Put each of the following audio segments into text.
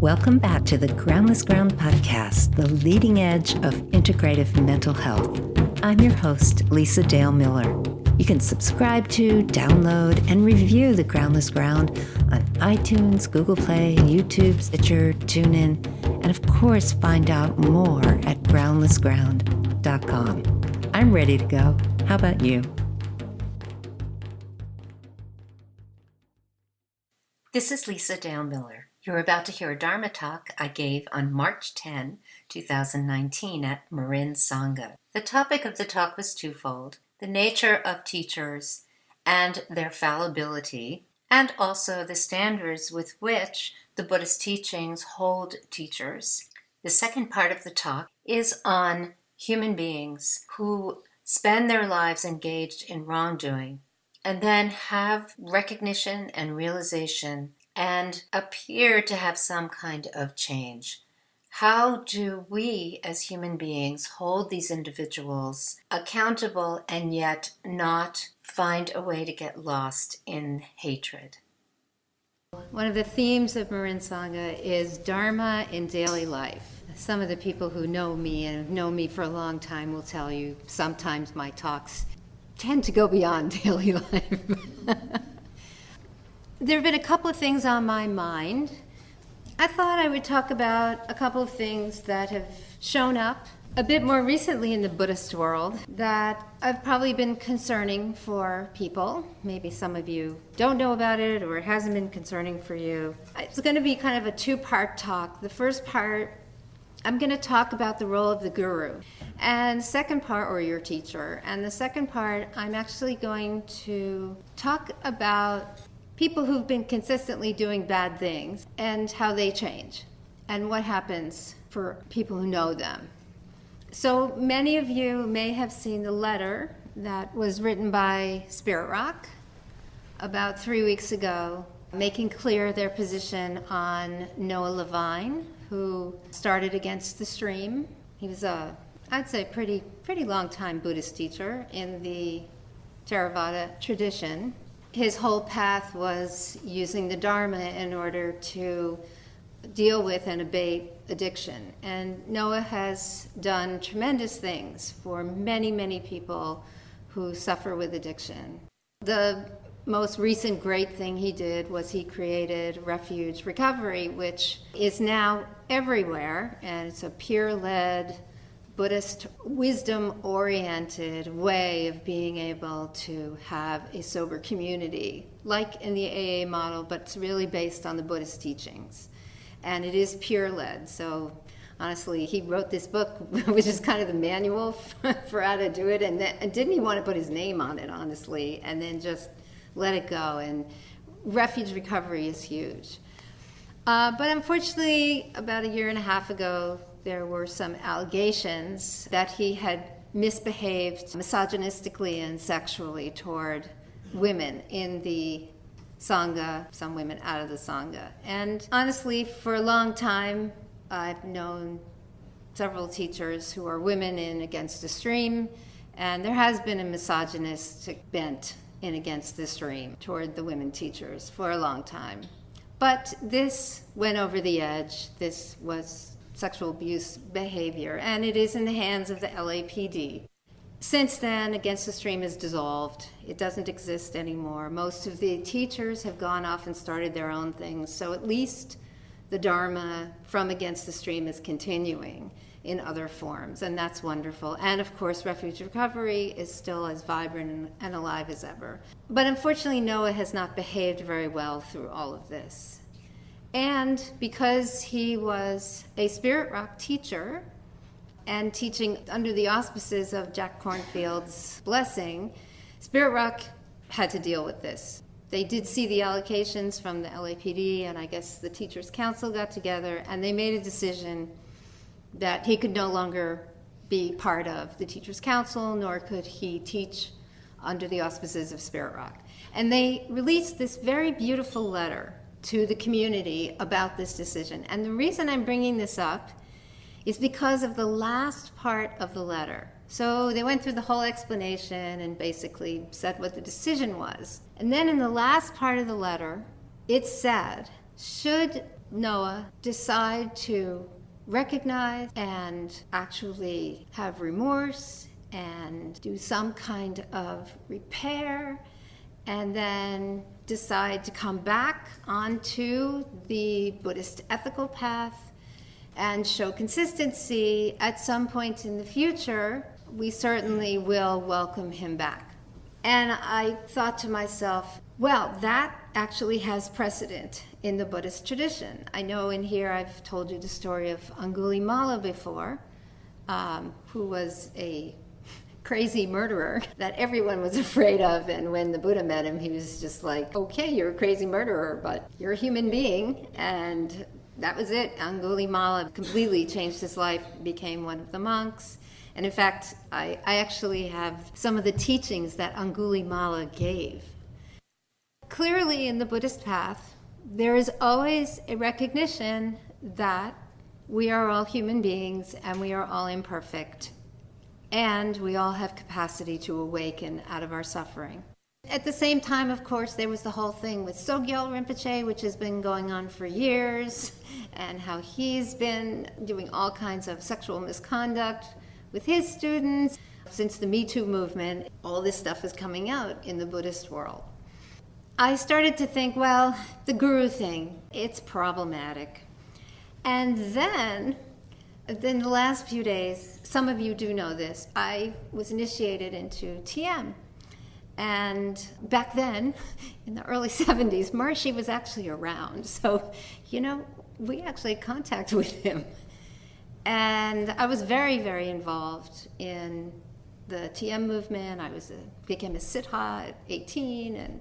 Welcome back to the Groundless Ground Podcast, the leading edge of integrative mental health. I'm your host, Lisa Dale Miller. You can subscribe to, download, and review the Groundless Ground on iTunes, Google Play, YouTube, Stitcher, TuneIn, and of course, find out more at groundlessground.com. I'm ready to go. How about you? This is Lisa Dale Miller. You're about to hear a Dharma talk I gave on March 10, 2019 at Marin Sangha. The topic of the talk was twofold: the nature of teachers and their fallibility, and also the standards with which the Buddhist teachings hold teachers. The second part of the talk is on human beings who spend their lives engaged in wrongdoing and then have recognition and realization and appear to have some kind of change. How do we as human beings hold these individuals accountable and yet not find a way to get lost in hatred? One of the themes of Marin Sangha is Dharma in daily life. Some of the people who know me and have known me for a long time will tell you sometimes my talks tend to go beyond daily life. There have been a couple of things on my mind. I thought I would talk about a couple of things that have shown up a bit more recently in the Buddhist world that have probably been concerning for people. Maybe some of you don't know about it or it hasn't been concerning for you. It's going to be kind of a two-part talk. The first part, I'm going to talk about the role of the guru, and the second part, or your teacher. And the second part, I'm actually going to talk about people who've been consistently doing bad things and how they change and what happens for people who know them. So many of you may have seen the letter that was written by Spirit Rock about 3 weeks ago, making clear their position on Noah Levine, who started against the stream. He was I'd say pretty long time Buddhist teacher in the Theravada tradition. His whole path was using the Dharma in order to deal with and abate addiction. And Noah has done tremendous things for many, many people who suffer with addiction. The most recent great thing he did was he created Refuge Recovery, which is now everywhere, and it's a peer-led, Buddhist, wisdom-oriented way of being able to have a sober community, like in the AA model, but it's really based on the Buddhist teachings. And it is peer-led, so honestly, he wrote this book, which is kind of the manual for how to do it, and didn't even want to put his name on it, honestly, and then just let it go. And Refuge Recovery is huge. But unfortunately, about a year and a half ago, there were some allegations that he had misbehaved misogynistically and sexually toward women in the Sangha, some women out of the Sangha. And honestly, for a long time, I've known several teachers who are women in Against the Stream, and there has been a misogynistic bent in Against the Stream toward the women teachers for a long time. But this went over the edge. This was sexual abuse behavior, and it is in the hands of the LAPD. Since then, Against the Stream is dissolved. It doesn't exist anymore. Most of the teachers have gone off and started their own things, so at least the Dharma from Against the Stream is continuing in other forms, and that's wonderful. And of course, Refuge Recovery is still as vibrant and alive as ever. But unfortunately, Noah has not behaved very well through all of this. And because he was a Spirit Rock teacher and teaching under the auspices of Jack Kornfield's blessing, Spirit Rock had to deal with this. They did see the allocations from the LAPD, and I guess the Teachers Council got together, and they made a decision that he could no longer be part of the Teachers Council, nor could he teach under the auspices of Spirit Rock. And they released this very beautiful letter to the community about this decision. And the reason I'm bringing this up is because of the last part of the letter. So they went through the whole explanation and basically said what the decision was. And then in the last part of the letter, it said, should Noah decide to recognize and actually have remorse and do some kind of repair, and then decide to come back onto the Buddhist ethical path and show consistency at some point in the future, we certainly will welcome him back. And I thought to myself, well, that actually has precedent in the Buddhist tradition. I know in here I've told you the story of Angulimala before, who was a crazy murderer that everyone was afraid of, and when the Buddha met him, he was just like, okay, you're a crazy murderer, but you're a human being, and that was it. Angulimala completely changed his life, became one of the monks, and in fact, I actually have some of the teachings that Angulimala gave. Clearly in the Buddhist path, there is always a recognition that we are all human beings and we are all imperfect. And we all have capacity to awaken out of our suffering. At the same time, of course, there was the whole thing with Sogyal Rinpoche, which has been going on for years, and how he's been doing all kinds of sexual misconduct with his students. Since the Me Too movement, all this stuff is coming out in the Buddhist world. I started to think, well, the guru thing, it's problematic. And then in the last few days, some of you do know this, I was initiated into TM. And back then, in the early 70s, Maharshi was actually around. So, we actually had contact with him. And I was very, very involved in the TM movement. I became a Siddha at 18, and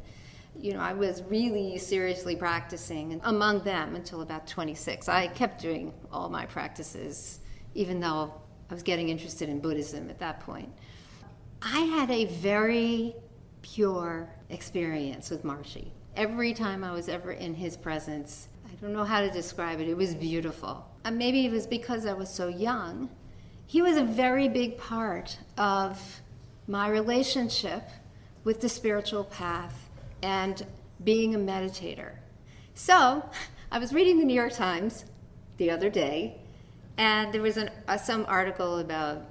I was really seriously practicing among them until about 26. I kept doing all my practices, even though I was getting interested in Buddhism at that point. I had a very pure experience with Maharshi. Every time I was ever in his presence, I don't know how to describe it, it was beautiful. And maybe it was because I was so young. He was a very big part of my relationship with the spiritual path and being a meditator. So, I was reading the New York Times the other day, and there was some article about,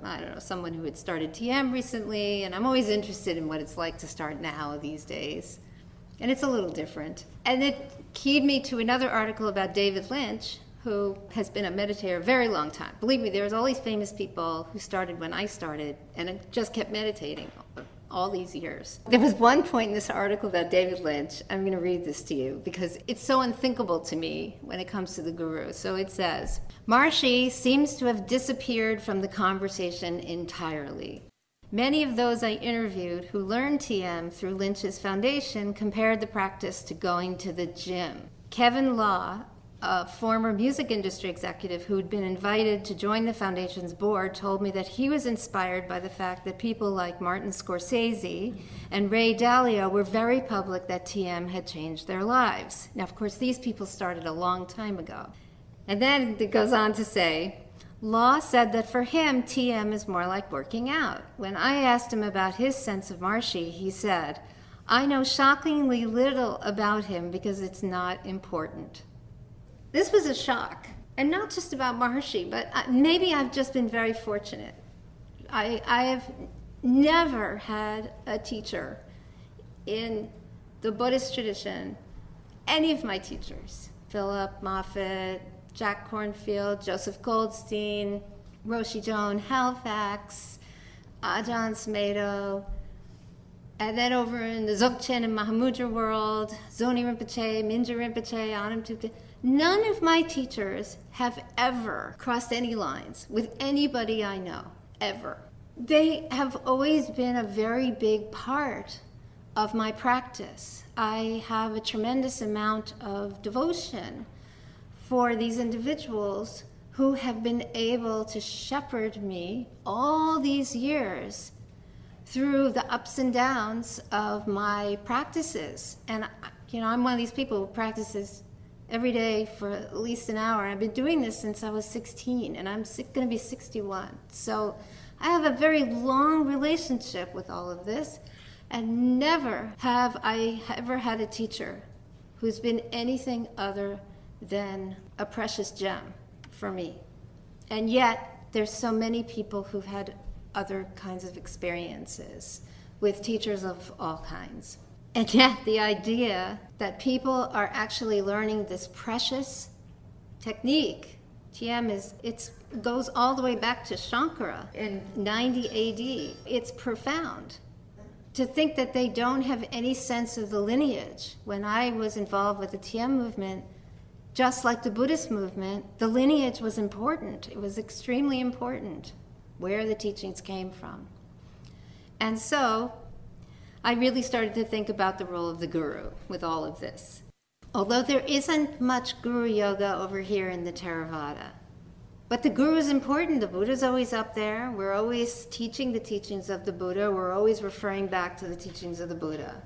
someone who had started TM recently, and I'm always interested in what it's like to start now these days. And it's a little different. And it keyed me to another article about David Lynch, who has been a meditator a very long time. Believe me, there's all these famous people who started when I started, and I just kept meditating all these years. There was one point in this article about David Lynch. I'm going to read this to you because it's so unthinkable to me when it comes to the guru. So it says, Maharshi seems to have disappeared from the conversation entirely. Many of those I interviewed who learned TM through Lynch's foundation compared the practice to going to the gym. Kevin Law, a former music industry executive who'd been invited to join the foundation's board, told me that he was inspired by the fact that people like Martin Scorsese and Ray Dalio were very public that TM had changed their lives. Now, of course, these people started a long time ago. And then it goes on to say, Law said that for him, TM is more like working out. When I asked him about his sense of Maharshi, he said, I know shockingly little about him because it's not important. This was a shock, and not just about Maharshi, but maybe I've just been very fortunate. I have never had a teacher in the Buddhist tradition, any of my teachers, Philip Moffitt, Jack Cornfield, Joseph Goldstein, Roshi Joan Halifax, Ajahn Smedo, and then over in the Dzogchen and Mahamudra world, Zoni Rinpoche, Minja Rinpoche, Anam Thupten. None of my teachers have ever crossed any lines with anybody I know, ever. They have always been a very big part of my practice. I have a tremendous amount of devotion for these individuals who have been able to shepherd me all these years through the ups and downs of my practices. And, I'm one of these people who practices every day for at least an hour. I've been doing this since I was 16, and I'm going to be 61. So I have a very long relationship with all of this, and never have I ever had a teacher who's been anything other than a precious gem for me. And yet, there's so many people who've had other kinds of experiences with teachers of all kinds. And yet, the idea that people are actually learning this precious technique, TM it goes all the way back to Shankara in 90 AD. It's profound. To think that they don't have any sense of the lineage. When I was involved with the TM movement, just like the Buddhist movement, the lineage was important. It was extremely important where the teachings came from. And so I really started to think about the role of the guru with all of this. Although there isn't much guru yoga over here in the Theravada. But the guru is important. The Buddha's always up there. We're always teaching the teachings of the Buddha. We're always referring back to the teachings of the Buddha.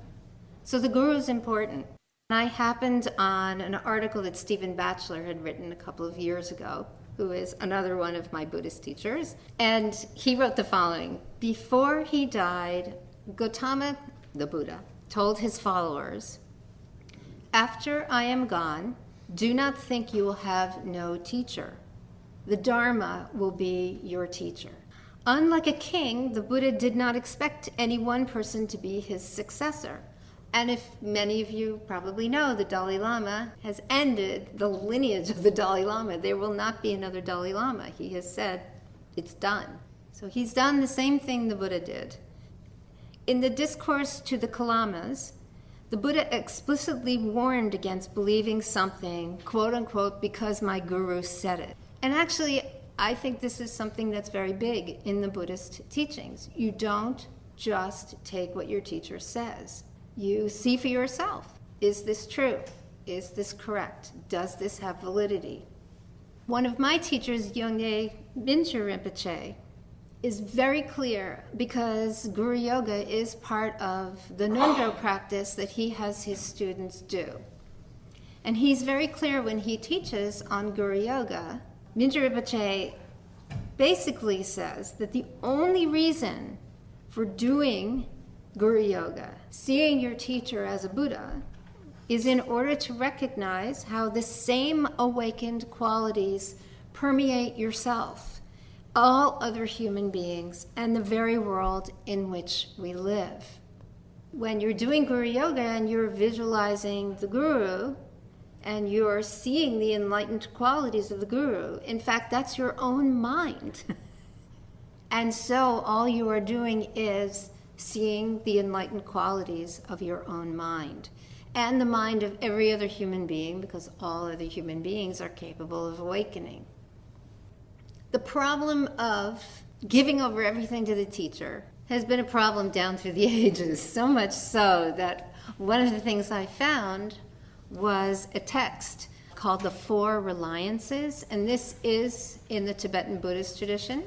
So the guru is important. I happened on an article that Stephen Batchelor had written a couple of years ago, who is another one of my Buddhist teachers. And he wrote the following: before he died, Gautama, the Buddha, told his followers, "After I am gone, do not think you will have no teacher. The Dharma will be your teacher." Unlike a king, the Buddha did not expect any one person to be his successor. And if many of you probably know, the Dalai Lama has ended the lineage of the Dalai Lama. There will not be another Dalai Lama. He has said it's done. So he's done the same thing the Buddha did. In the discourse to the Kalamas, the Buddha explicitly warned against believing something, quote unquote, because my guru said it. And actually, I think this is something that's very big in the Buddhist teachings. You don't just take what your teacher says. You see for yourself. Is this true? Is this correct? Does this have validity? One of my teachers, Yongye Mingyur Rinpoche, is very clear because Guru Yoga is part of the Nundro practice that he has his students do. And he's very clear when he teaches on Guru Yoga. Mingyur Rinpoche basically says that the only reason for doing Guru Yoga, seeing your teacher as a Buddha, is in order to recognize how the same awakened qualities permeate yourself, all other human beings, and the very world in which we live. When you're doing Guru Yoga and you're visualizing the Guru, and you're seeing the enlightened qualities of the Guru, in fact, that's your own mind. And so all you are doing is seeing the enlightened qualities of your own mind and the mind of every other human being, because all other human beings are capable of awakening. The problem of giving over everything to the teacher has been a problem down through the ages, so much so that one of the things I found was a text called the Four Reliances, and this is in the Tibetan Buddhist tradition.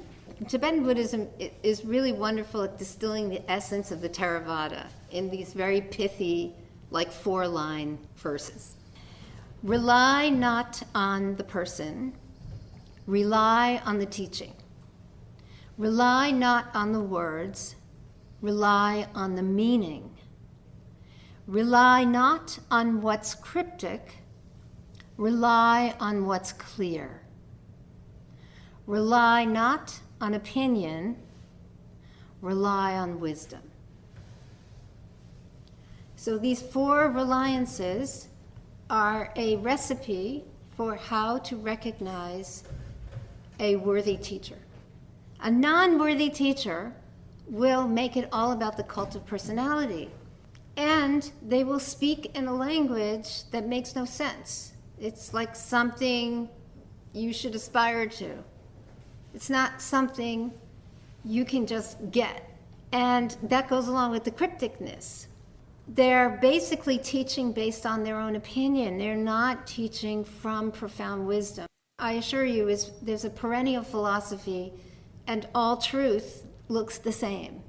Tibetan Buddhism is really wonderful at distilling the essence of the Theravada in these very pithy, like 4-line verses. Rely not on the person, rely on the teaching. Rely not on the words, rely on the meaning. Rely not on what's cryptic, rely on what's clear. Rely not on opinion, rely on wisdom. So these 4 reliances are a recipe for how to recognize a worthy teacher. A non-worthy teacher will make it all about the cult of personality, and they will speak in a language that makes no sense. It's like something you should aspire to. It's not something you can just get. And that goes along with the crypticness. They're basically teaching based on their own opinion. They're not teaching from profound wisdom. I assure you, there's a perennial philosophy, and all truth looks the same.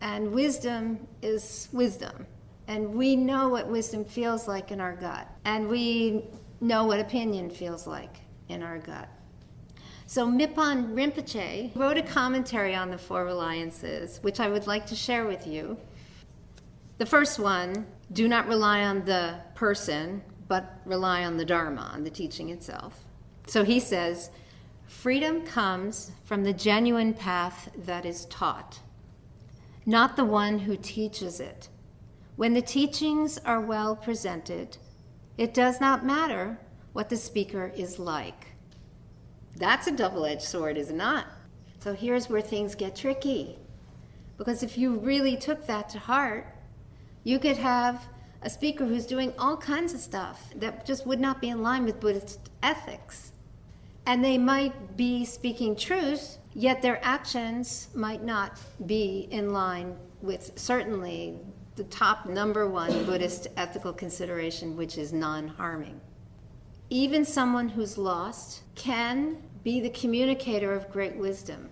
And wisdom is wisdom. And we know what wisdom feels like in our gut. And we know what opinion feels like in our gut. So Mipham Rinpoche wrote a commentary on the Four Reliances, which I would like to share with you. The first one, do not rely on the person, but rely on the dharma, on the teaching itself. So he says, freedom comes from the genuine path that is taught, not the one who teaches it. When the teachings are well presented, it does not matter what the speaker is like. That's a double-edged sword, is it not? So here's where things get tricky. Because if you really took that to heart, you could have a speaker who's doing all kinds of stuff that just would not be in line with Buddhist ethics. And they might be speaking truth, yet their actions might not be in line with certainly the top number one Buddhist ethical consideration, which is non-harming. Even someone who's lost can be the communicator of great wisdom.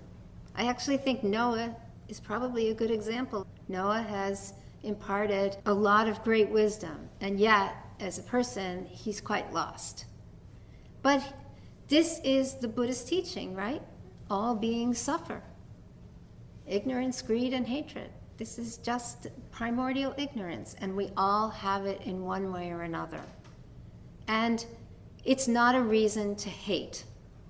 I actually think Noah is probably a good example. Noah has imparted a lot of great wisdom, and yet, as a person, he's quite lost. But this is the Buddhist teaching, right? All beings suffer. Ignorance, greed, and hatred. This is just primordial ignorance, and we all have it in one way or another. And it's not a reason to hate.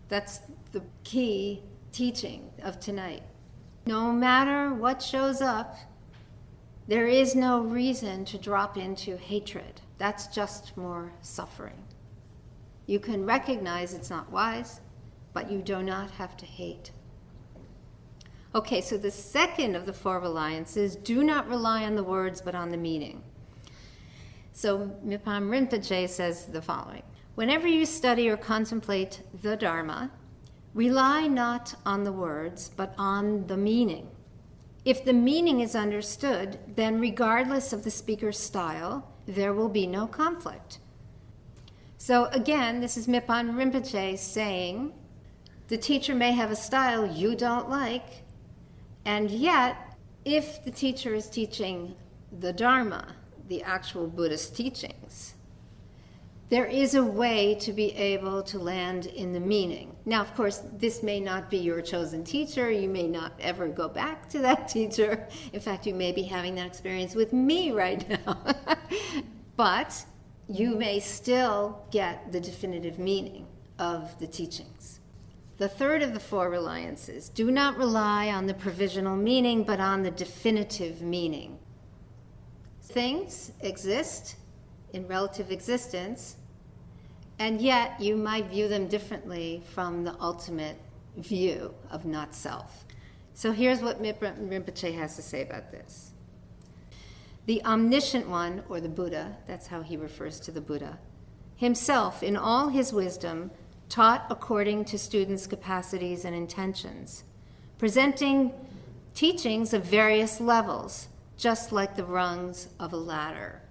That's the key teaching of tonight. No matter what shows up, there is no reason to drop into hatred. That's just more suffering. You can recognize it's not wise, but you do not have to hate. Okay, so the second of the Four Reliances, do not rely on the words but on the meaning. So Mipam Rinpoche says the following: whenever you study or contemplate the Dharma, rely not on the words but on the meaning. If the meaning is understood, then regardless of the speaker's style, there will be no conflict. So again, this is Mipam Rinpoche saying, the teacher may have a style you don't like, and yet, if the teacher is teaching the Dharma, the actual Buddhist teachings, there is a way to be able to land in the meaning. Now, of course, this may not be your chosen teacher. You may not ever go back to that teacher. In fact, you may be having that experience with me right now. But you may still get the definitive meaning of the teachings. The third of the Four Reliances, do not rely on the provisional meaning, but on the definitive meaning. Things exist in relative existence, and yet you might view them differently from the ultimate view of not self. So here's what Rinpoche has to say about this. The omniscient one, or the Buddha, that's how he refers to the Buddha, himself, in all his wisdom, taught according to students' capacities and intentions, presenting teachings of various levels, just like the rungs of a ladder.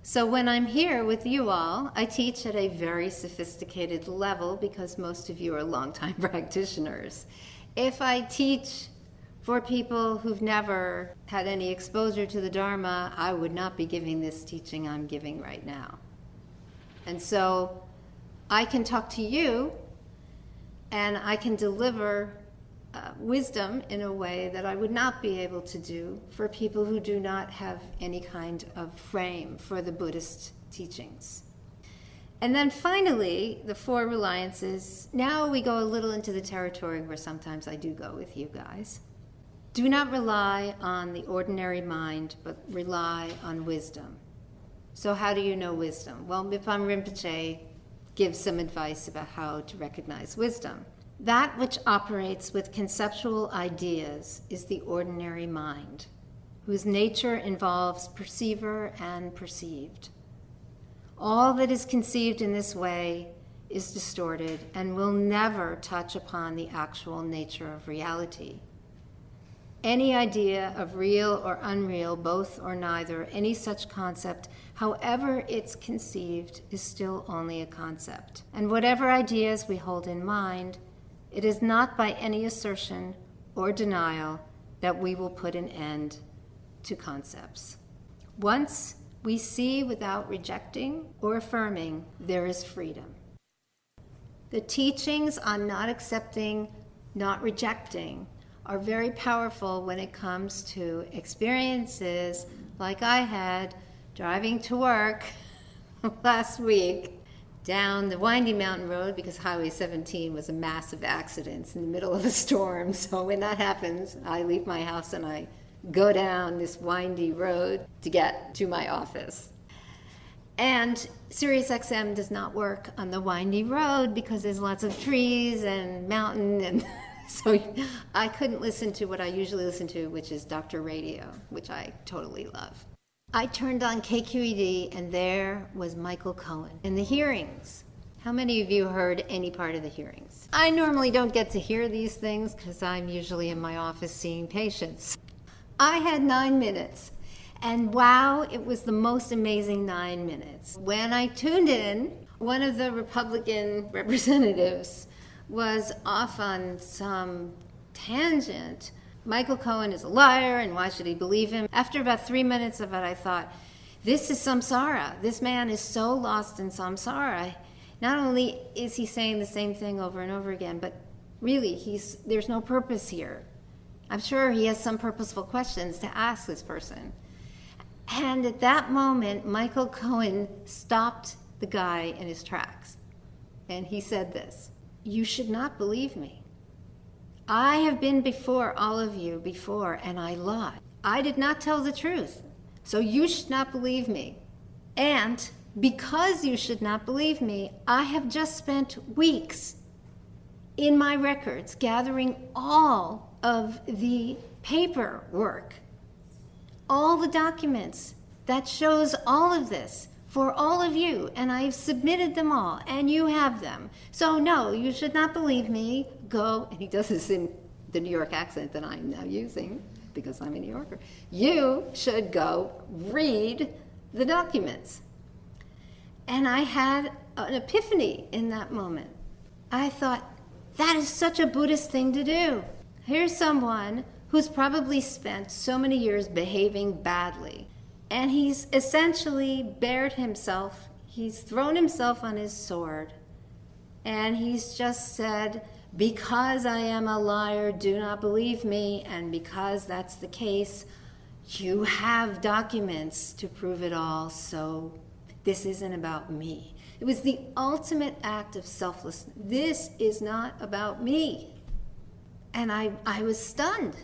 So when I'm here with you all, I teach at a very sophisticated level because most of you are longtime practitioners. If I teach for people who've never had any exposure to the Dharma, I would not be giving this teaching I'm giving right now. And so I can talk to you and I can deliver wisdom in a way that I would not be able to do for people who do not have any kind of frame for the Buddhist teachings. And then finally, the Four Reliances. Now we go a little into the territory where sometimes I do go with you guys. Do not rely on the ordinary mind, but rely on wisdom. So how do you know wisdom? Well, Mipam Rinpoche gives some advice about how to recognize wisdom. That which operates with conceptual ideas is the ordinary mind, whose nature involves perceiver and perceived. All that is conceived in this way is distorted and will never touch upon the actual nature of reality. Any idea of real or unreal, both or neither, any such concept, however it's conceived, is still only a concept. And whatever ideas we hold in mind, it is not by any assertion or denial that we will put an end to concepts. Once we see without rejecting or affirming, there is freedom. The teachings on not accepting, not rejecting, are very powerful when it comes to experiences like I had driving to work last week down the windy mountain road because Highway 17 was a massive accident in the middle of a storm. So when that happens, I leave my house and I go down this windy road to get to my office. And SiriusXM does not work on the windy road because there's lots of trees and mountain, and so I couldn't listen to what I usually listen to, which is Dr. Radio, which I totally love. I turned on KQED, and there was Michael Cohen in the hearings. How many of you heard any part of the hearings? I normally don't get to hear these things because I'm usually in my office seeing patients. I had 9 minutes. And wow, it was the most amazing 9 minutes. When I tuned in, one of the Republican representatives was off on some tangent. Michael Cohen is a liar, and why should he believe him? After about 3 minutes of it, I thought, this is samsara. This man is so lost in samsara. Not only is he saying the same thing over and over again, but really, there's no purpose here. I'm sure he has some purposeful questions to ask this person. And at that moment, Michael Cohen stopped the guy in his tracks. And he said this, "You should not believe me. I have been before all of you before, and I lied. I did not tell the truth. So you should not believe me. And because you should not believe me, I have just spent weeks in my records gathering all of the paperwork, all the documents that shows all of this for all of you, and I've submitted them all, and you have them. So no, you should not believe me. Go," and he does this in the New York accent that I'm now using because I'm a New Yorker. "You should go read the documents." And I had an epiphany in that moment. I thought, that is such a Buddhist thing to do. Here's someone who's probably spent so many years behaving badly. And he's essentially bared himself. He's thrown himself on his sword. And he's just said, because I am a liar, do not believe me. And because that's the case, you have documents to prove it all. So this isn't about me. It was the ultimate act of selflessness. This is not about me. And I was stunned.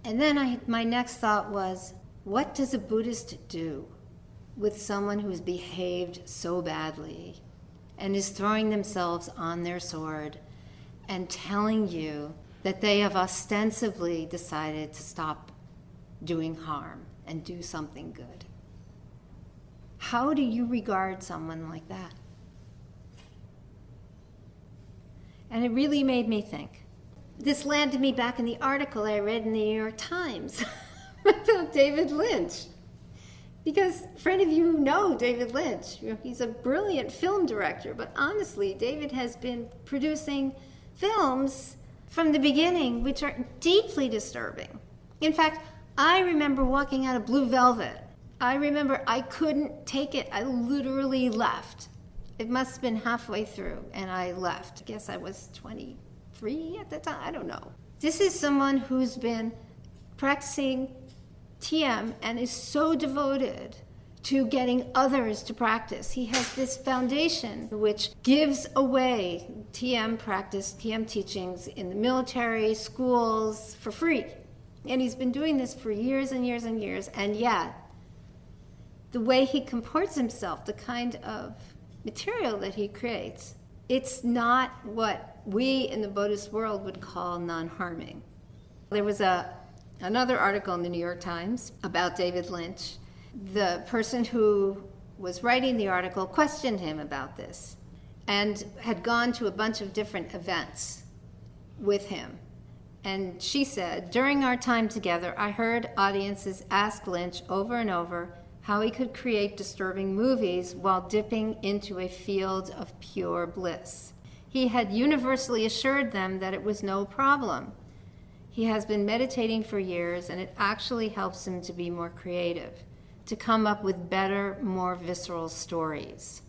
And then my next thought was, what does a Buddhist do with someone who's behaved so badly and is throwing themselves on their sword and telling you that they have ostensibly decided to stop doing harm and do something good? How do you regard someone like that? And it really made me think. This landed me back in the article I read in the New York Times about David Lynch. Because for any of you who know David Lynch, he's a brilliant film director, but honestly, David has been producing films from the beginning which are deeply disturbing. In fact, I remember walking out of Blue Velvet. I remember I couldn't take it. I literally left. It must have been halfway through, and I left. I guess I was 23 at the time. I don't know. This is someone who's been practicing TM and is so devoted to getting others to practice. He has this foundation which gives away TM practice, TM teachings in the military, schools, for free. And he's been doing this for years and years and years, and yet the way he comports himself, the kind of material that he creates, it's not what we in the Buddhist world would call non-harming. There was another article in the New York Times about David Lynch. The person who was writing the article questioned him about this and had gone to a bunch of different events with him. And she said, during our time together, I heard audiences ask Lynch over and over how he could create disturbing movies while dipping into a field of pure bliss. He had universally assured them that it was no problem. He has been meditating for years, and it actually helps him to be more creative, to come up with better, more visceral stories.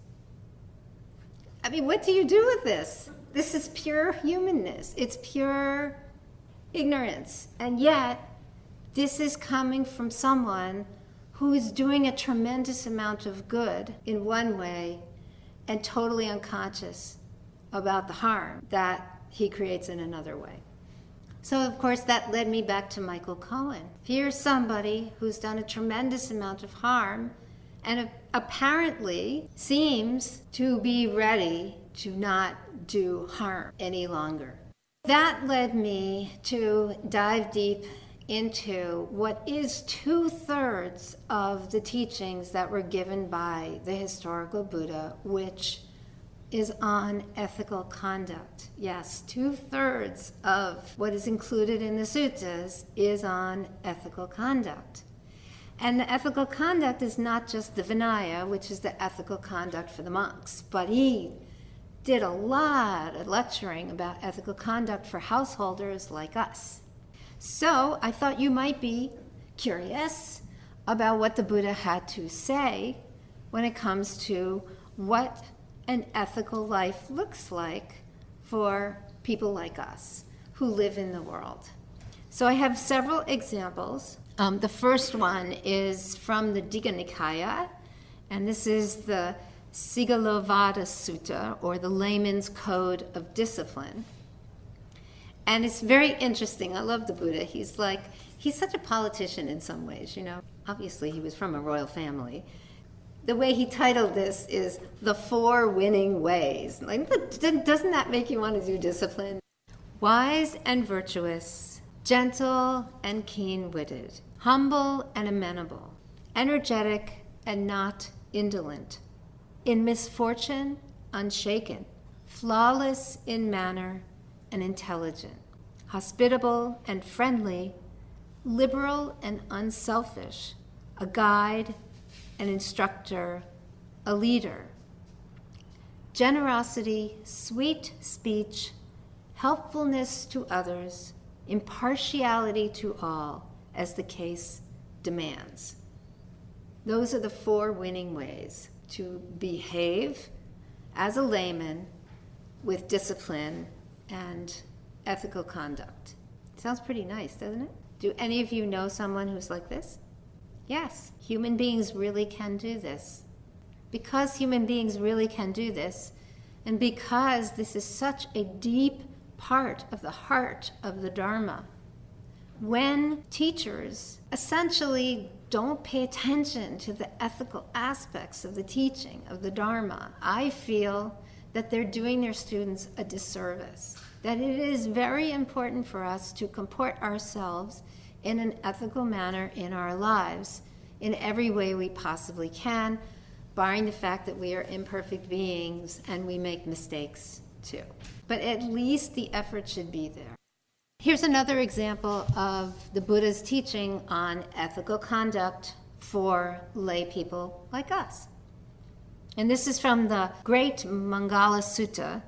I mean, what do you do with this? This is pure humanness. It's pure ignorance. And yet, this is coming from someone who is doing a tremendous amount of good in one way and totally unconscious about the harm that he creates in another way. So, of course, that led me back to Michael Cohen. Here's somebody who's done a tremendous amount of harm and apparently seems to be ready to not do harm any longer. That led me to dive deep into what is 2/3 of the teachings that were given by the historical Buddha, which is on ethical conduct. Yes, 2/3 of what is included in the suttas is on ethical conduct. And the ethical conduct is not just the Vinaya, which is the ethical conduct for the monks, but he did a lot of lecturing about ethical conduct for householders like us. So I thought you might be curious about what the Buddha had to say when it comes to what an ethical life looks like for people like us who live in the world. So I have several examples. The first one is from the Digha Nikaya, and this is the Sigalovada Sutta, or the Layman's Code of Discipline. And it's very interesting. I love the Buddha. He's such a politician in some ways, Obviously, he was from a royal family. The way he titled this is The Four Winning Ways. Doesn't that make you want to do discipline? Wise and virtuous, gentle and keen-witted, humble and amenable, energetic and not indolent, in misfortune unshaken, flawless in manner and intelligent, hospitable and friendly, liberal and unselfish, a guide, an instructor, a leader. Generosity, sweet speech, helpfulness to others, impartiality to all, as the case demands. Those are the 4 winning ways to behave as a layman with discipline and ethical conduct. Sounds pretty nice, doesn't it? Do any of you know someone who's like this? Yes, human beings really can do this. Because human beings really can do this, and because this is such a deep part of the heart of the Dharma, when teachers essentially don't pay attention to the ethical aspects of the teaching of the Dharma, I feel that they're doing their students a disservice. That it is very important for us to comport ourselves in an ethical manner in our lives in every way we possibly can, barring the fact that we are imperfect beings and we make mistakes too. But at least the effort should be there. Here's another example of the Buddha's teaching on ethical conduct for lay people like us. And this is from the Great Mangala Sutta.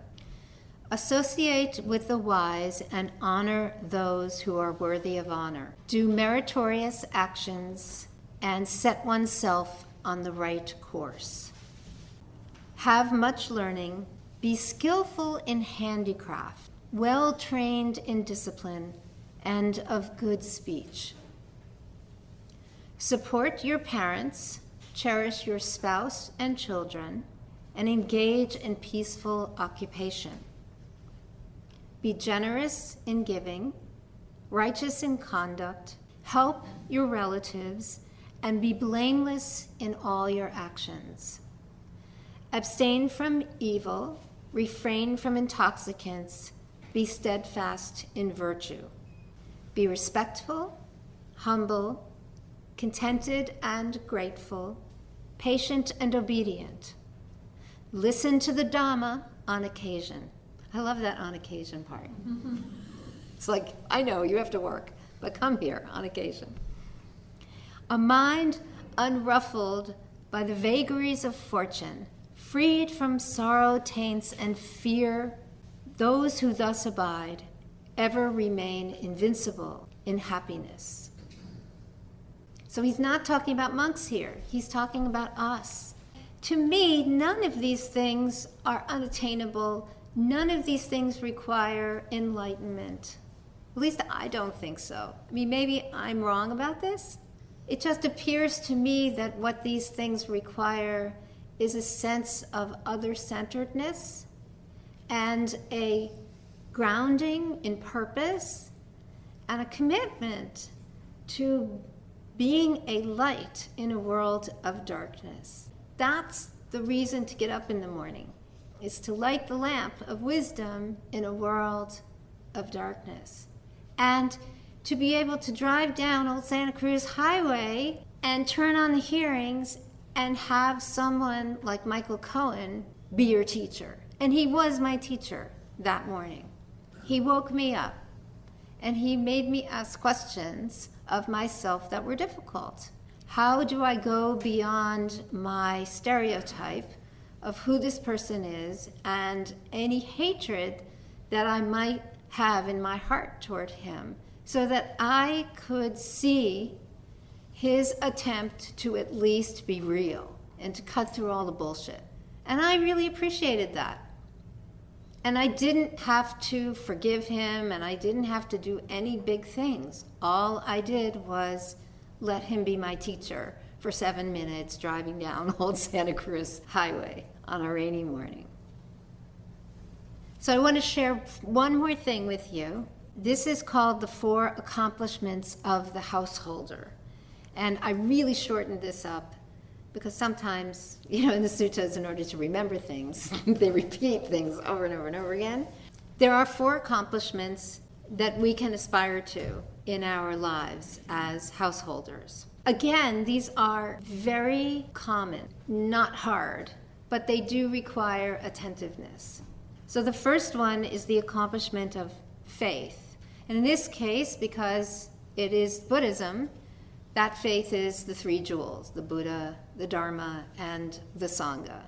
Associate with the wise and honor those who are worthy of honor. Do meritorious actions and set oneself on the right course. Have much learning. Be skillful in handicraft, well trained in discipline, and of good speech. Support your parents, cherish your spouse and children, and engage in peaceful occupation. Be generous in giving, righteous in conduct, help your relatives, and be blameless in all your actions. Abstain from evil, refrain from intoxicants, be steadfast in virtue. Be respectful, humble, contented and grateful, patient and obedient. Listen to the Dhamma on occasion. I love that on occasion part. It's like, I know you have to work, but come here on occasion. A mind unruffled by the vagaries of fortune, freed from sorrow, taints, and fear, those who thus abide ever remain invincible in happiness. So he's not talking about monks here. He's talking about us. To me, none of these things are unattainable. None of these things require enlightenment. At least I don't think so. I mean, maybe I'm wrong about this, It just appears to me that what these things require is a sense of other-centeredness and a grounding in purpose and a commitment to being a light in a world of darkness. That's the reason to get up in the morning, is to light the lamp of wisdom in a world of darkness. And to be able to drive down Old Santa Cruz Highway and turn on the hearings and have someone like Michael Cohen be your teacher. And he was my teacher that morning. He woke me up and he made me ask questions of myself that were difficult. How do I go beyond my stereotype of who this person is and any hatred that I might have in my heart toward him, so that I could see his attempt to at least be real and to cut through all the bullshit. And I really appreciated that. And I didn't have to forgive him, and I didn't have to do any big things. All I did was let him be my teacher for 7 minutes driving down Old Santa Cruz Highway on a rainy morning. So I want to share one more thing with you. This is called the 4 accomplishments of the householder. And I really shortened this up because sometimes, in the suttas, in order to remember things, they repeat things over and over and over again. There are 4 accomplishments that we can aspire to in our lives as householders. Again, these are very common, not hard, but they do require attentiveness. So the first one is the accomplishment of faith. And in this case, because it is Buddhism, that faith is the 3 jewels, the Buddha, the Dharma, and the Sangha.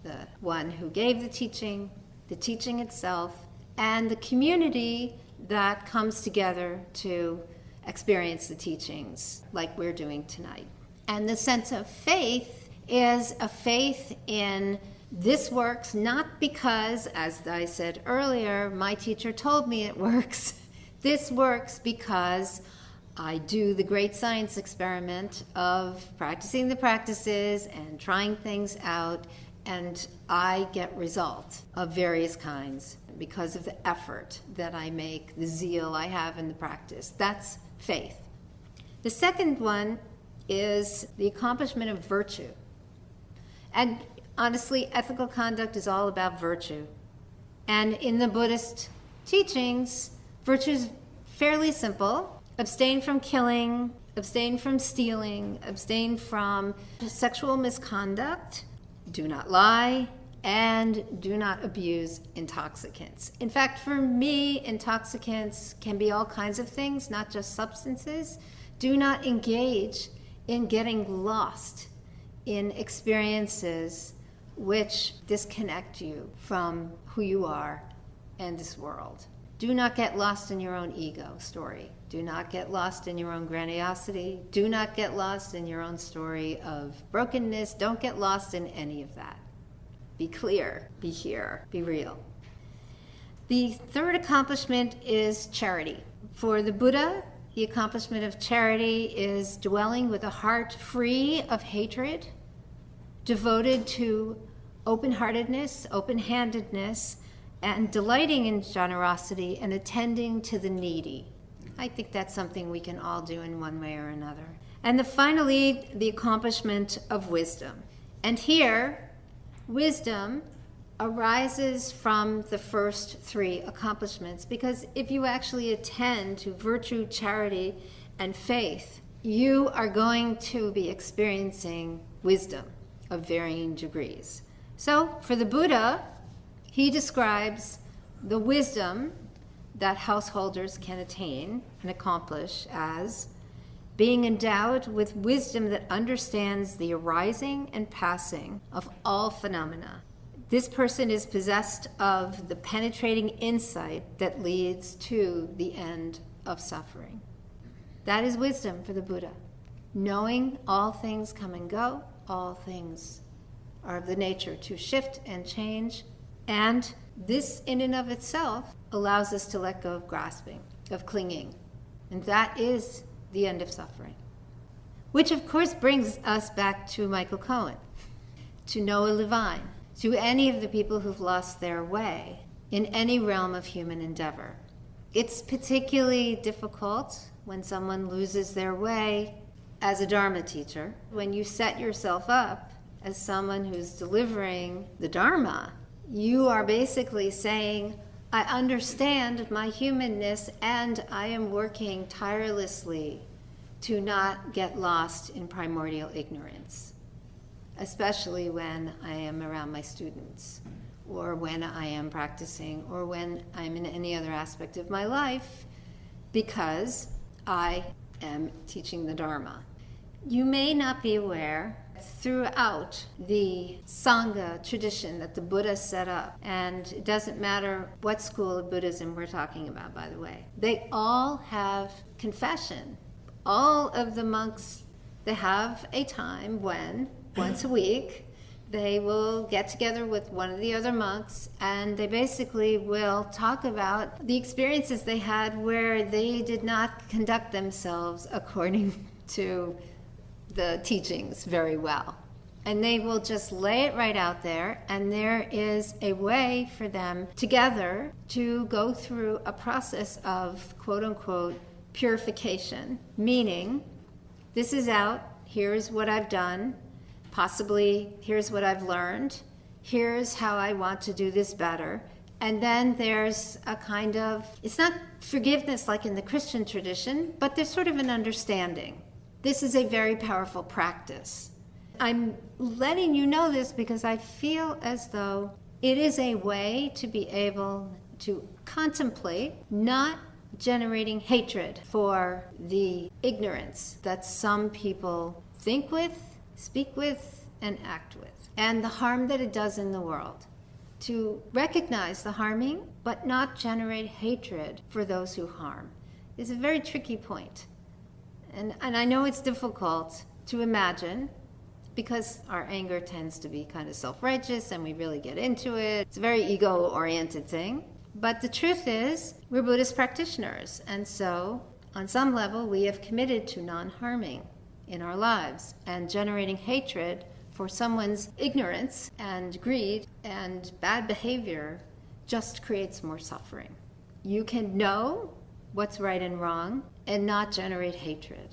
The one who gave the teaching itself, and the community that comes together to experience the teachings like we're doing tonight. And the sense of faith is a faith in this works not because, as I said earlier, my teacher told me it works. This works because I do the great science experiment of practicing the practices and trying things out, and I get results of various kinds because of the effort that I make, the zeal I have in the practice. That's faith. The second one is the accomplishment of virtue. And honestly, ethical conduct is all about virtue. And in the Buddhist teachings, virtue is fairly simple. Abstain from killing, abstain from stealing, abstain from sexual misconduct, do not lie, and do not abuse intoxicants. In fact, for me, intoxicants can be all kinds of things, not just substances. Do not engage in getting lost in experiences which disconnect you from who you are and this world. Do not get lost in your own ego story. Do not get lost in your own grandiosity. Do not get lost in your own story of brokenness. Don't get lost in any of that. Be clear, be here, be real. The third accomplishment is charity. For the Buddha, the accomplishment of charity is dwelling with a heart free of hatred, devoted to open-heartedness, open-handedness, and delighting in generosity and attending to the needy. I think that's something we can all do in one way or another. And finally, the accomplishment of wisdom. And here, wisdom arises from the first 3 accomplishments, because if you actually attend to virtue, charity, and faith, you are going to be experiencing wisdom of varying degrees. So for the Buddha, he describes the wisdom that householders can attain and accomplish as being endowed with wisdom that understands the arising and passing of all phenomena. This person is possessed of the penetrating insight that leads to the end of suffering. That is wisdom for the Buddha. Knowing all things come and go, all things are of the nature to shift and change, and this in and of itself allows us to let go of grasping, of clinging, and that is the end of suffering. Which of course brings us back to Michael Cohen, to Noah Levine, to any of the people who've lost their way in any realm of human endeavor. It's particularly difficult when someone loses their way as a Dharma teacher. When you set yourself up as someone who's delivering the Dharma, you are basically saying, I understand my humanness and I am working tirelessly to not get lost in primordial ignorance, especially when I am around my students, or when I am practicing, or when I'm in any other aspect of my life, because I am teaching the Dharma. You may not be aware, throughout the Sangha tradition that the Buddha set up, and it doesn't matter what school of Buddhism we're talking about, by the way, they all have confession. All of the monks, they have a time when, once a week, they will get together with one of the other monks and they basically will talk about the experiences they had where they did not conduct themselves according to the teachings very well. And they will just lay it right out there, and there is a way for them together to go through a process of quote-unquote purification, meaning this is out, here's what I've done, possibly here's what I've learned, here's how I want to do this better. And then there's a kind of, it's not forgiveness like in the Christian tradition, but there's sort of an understanding. This is a very powerful practice. I'm letting you know this because I feel as though it is a way to be able to contemplate not generating hatred for the ignorance that some people think with, speak with, and act with, and the harm that it does in the world. To recognize the harming, but not generate hatred for those who harm, is a very tricky point. And I know it's difficult to imagine because our anger tends to be kind of self-righteous and we really get into it. It's a very ego-oriented thing. But the truth is, we're Buddhist practitioners. And so, on some level, we have committed to non-harming in our lives. And generating hatred for someone's ignorance and greed and bad behavior just creates more suffering. You can know what's right and wrong and not generate hatred.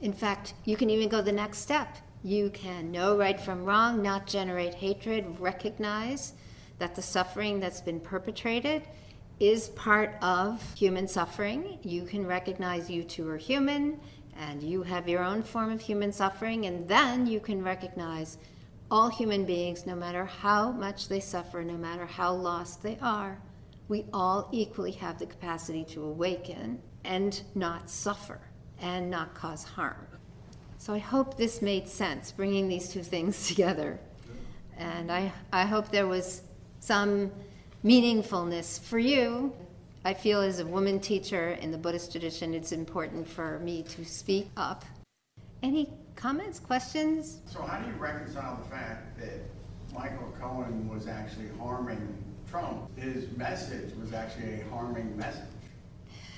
In fact, you can even go the next step. You can know right from wrong, not generate hatred, recognize that the suffering that's been perpetrated is part of human suffering. You can recognize you too are human and you have your own form of human suffering, and then you can recognize all human beings, no matter how much they suffer, no matter how lost they are, we all equally have the capacity to awaken and not suffer and not cause harm. So I hope this made sense, bringing these two things together. And I hope there was some meaningfulness for you. I feel as a woman teacher in the Buddhist tradition, it's important for me to speak up. Any comments, questions? So how do you reconcile the fact that Michael Cohen was actually harming Trump? His message was actually a harming message.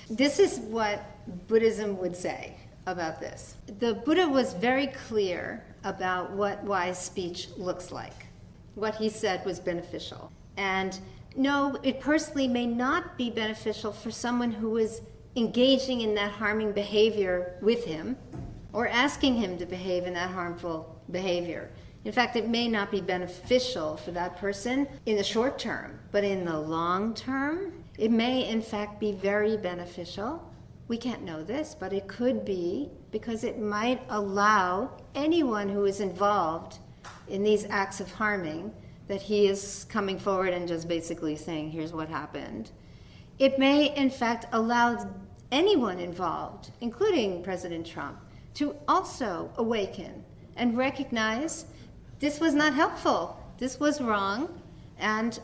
This is what Buddhism would say about this. The Buddha was very clear about what wise speech looks like. What he said was beneficial. And no, it personally may not be beneficial for someone who is engaging in that harming behavior with him or asking him to behave in that harmful behavior. In fact, it may not be beneficial for that person in the short term, but in the long term, it may in fact be very beneficial. We can't know this, but it could be, because it might allow anyone who is involved in these acts of harming, that he is coming forward and just basically saying, here's what happened. It may in fact allow anyone involved, including President Trump, to also awaken and recognize this was not helpful, this was wrong, and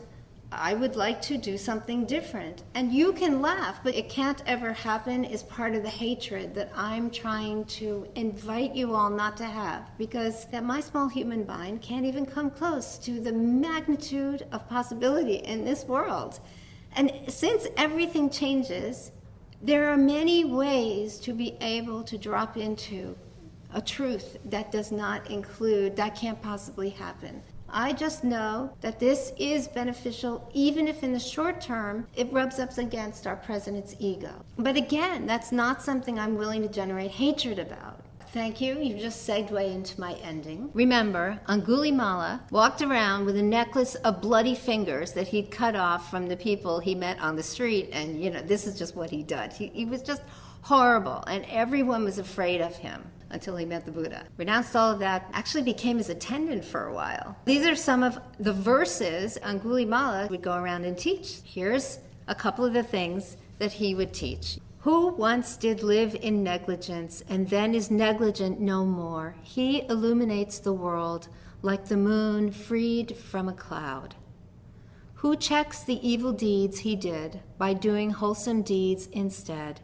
I would like to do something different. And you can laugh, but it can't ever happen as part of the hatred that I'm trying to invite you all not to have, because that my small human mind can't even come close to the magnitude of possibility in this world. And since everything changes, there are many ways to be able to drop into a truth that does not include, that can't possibly happen. I just know that this is beneficial, even if in the short term it rubs up against our president's ego. But again, that's not something I'm willing to generate hatred about. Thank you. You just segued into my ending. Remember, Angulimala walked around with a necklace of bloody fingers that he'd cut off from the people he met on the street, and this is just what he did. He was just horrible, and everyone was afraid of him until he met the Buddha. Renounced all of that, actually became his attendant for a while. These are some of the verses Angulimala would go around and teach. Here's a couple of the things that he would teach. Who once did live in negligence and then is negligent no more, he illuminates the world like the moon freed from a cloud. Who checks the evil deeds he did by doing wholesome deeds instead,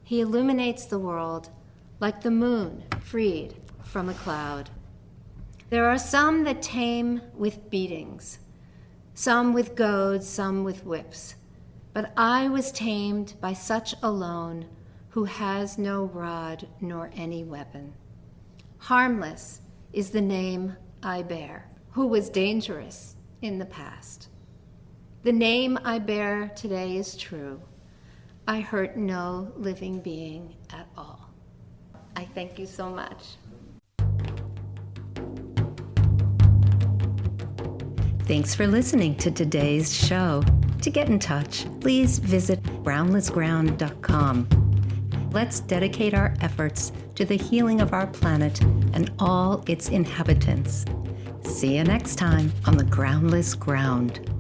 he illuminates the world like the moon freed from a cloud. There are some that tame with beatings, some with goads, some with whips. But I was tamed by such alone who has no rod nor any weapon. Harmless is the name I bear, who was dangerous in the past. The name I bear today is true. I hurt no living being at all. I thank you so much. Thanks for listening to today's show. To get in touch, please visit groundlessground.com. Let's dedicate our efforts to the healing of our planet and all its inhabitants. See you next time on the Groundless Ground.